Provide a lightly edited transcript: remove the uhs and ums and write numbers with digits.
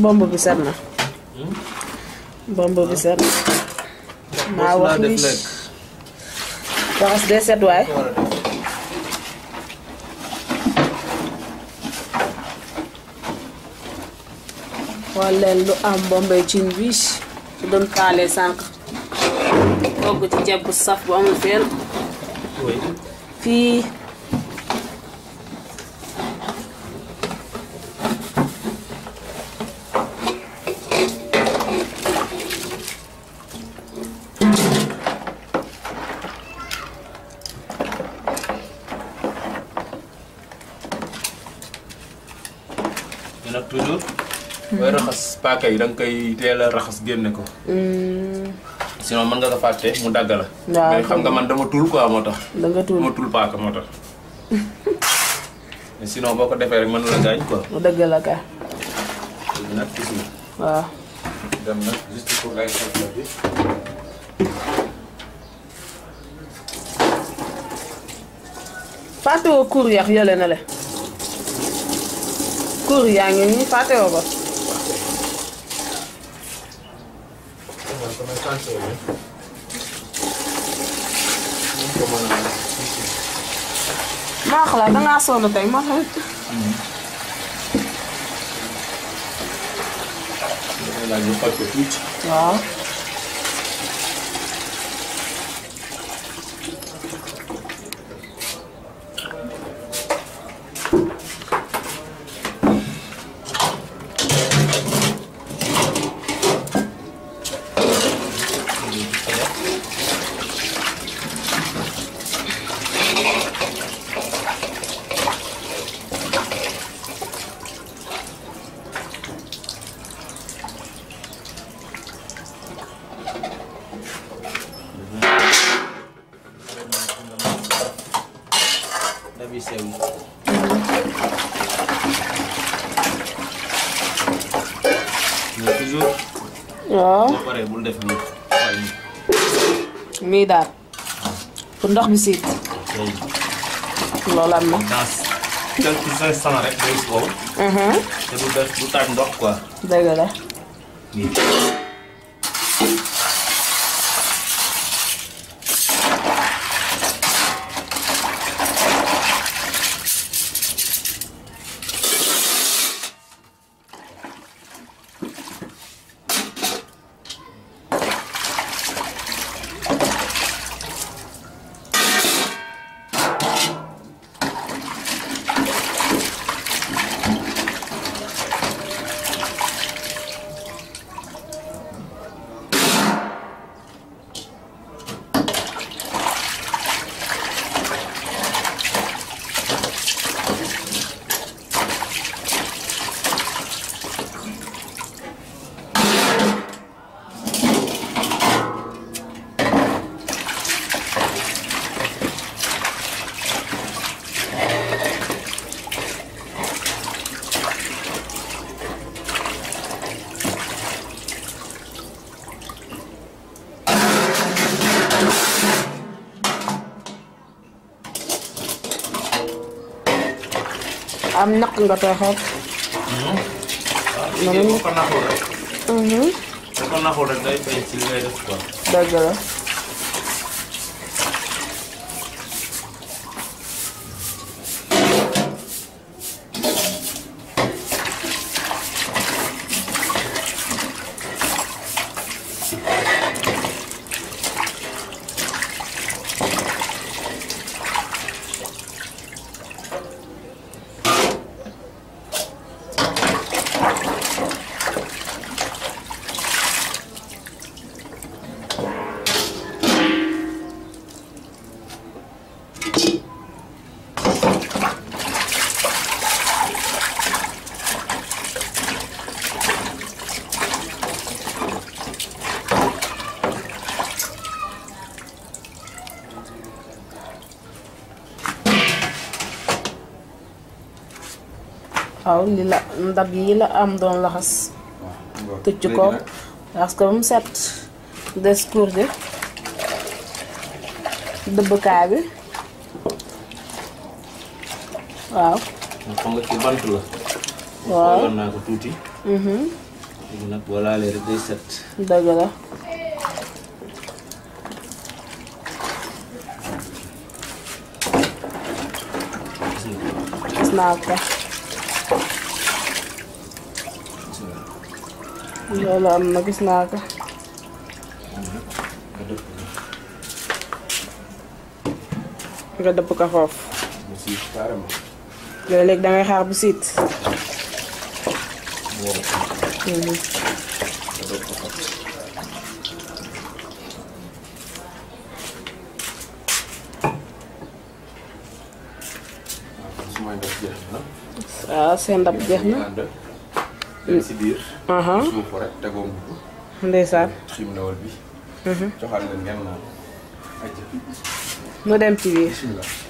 bomb bi set na. bomb bi set na. maa wax ni raxas de set waay. wala lu am bombay cin bi su doon kaale sànq. togg ci ceeb bu saf bu amul fenn. fii. nag toujours booy raxas paaka yi danga koy teel a raxas génne ko. sinon mën nga ko fàtte mu dagg la. mais xam nga man dama tul quoi moo tax. danga tul dama tul paaka moo tax. mais sinon boo ko defee rek mën na la gaañ quoi. mu dëgg la kay. nag gis nga. waaw. dem nag juste pour ngay soxla bi. fàtte woo kuur yax yële na le. kuur yaa ngi nii fàtte woo ko. maa xalaat dangaa sonn tey ma xalaat. waaw. toujours. waaw. boo paree bul def nii. mii daal. pour ndox mi siit. loolu am na. dans quelques instants rek day wow. te du def du taaj ndox quoi. dëgg la. am naq nga koy xool. waaw boo ko naxul rek. boo ko naxul rek day feeñ ci li ngay def quoi. dëgg la. waaw li la ndab yi la am doon laxas tëcc ko parce que mu set des cour bi dëbbkaay bi waaw xam nga ci bant la. waaw xooloon naa ko tuuti. léegi nag boo laalee rek day set. dëgg la. gis naa ko. loolu am na gis naa ko. nga dëpp ko foofu. mu siit carrément. léeg-léeg dangay xaar bu siit. wow. nga dëpp ko foofu. waaw kon su may def jeex na. waaw seen ndab jeex na. dem si biir. suuf rek tegoom bi. ndeysaan. xim ndawal bi. joxal leen ngeen naan. mu dem ci biir. bismillah.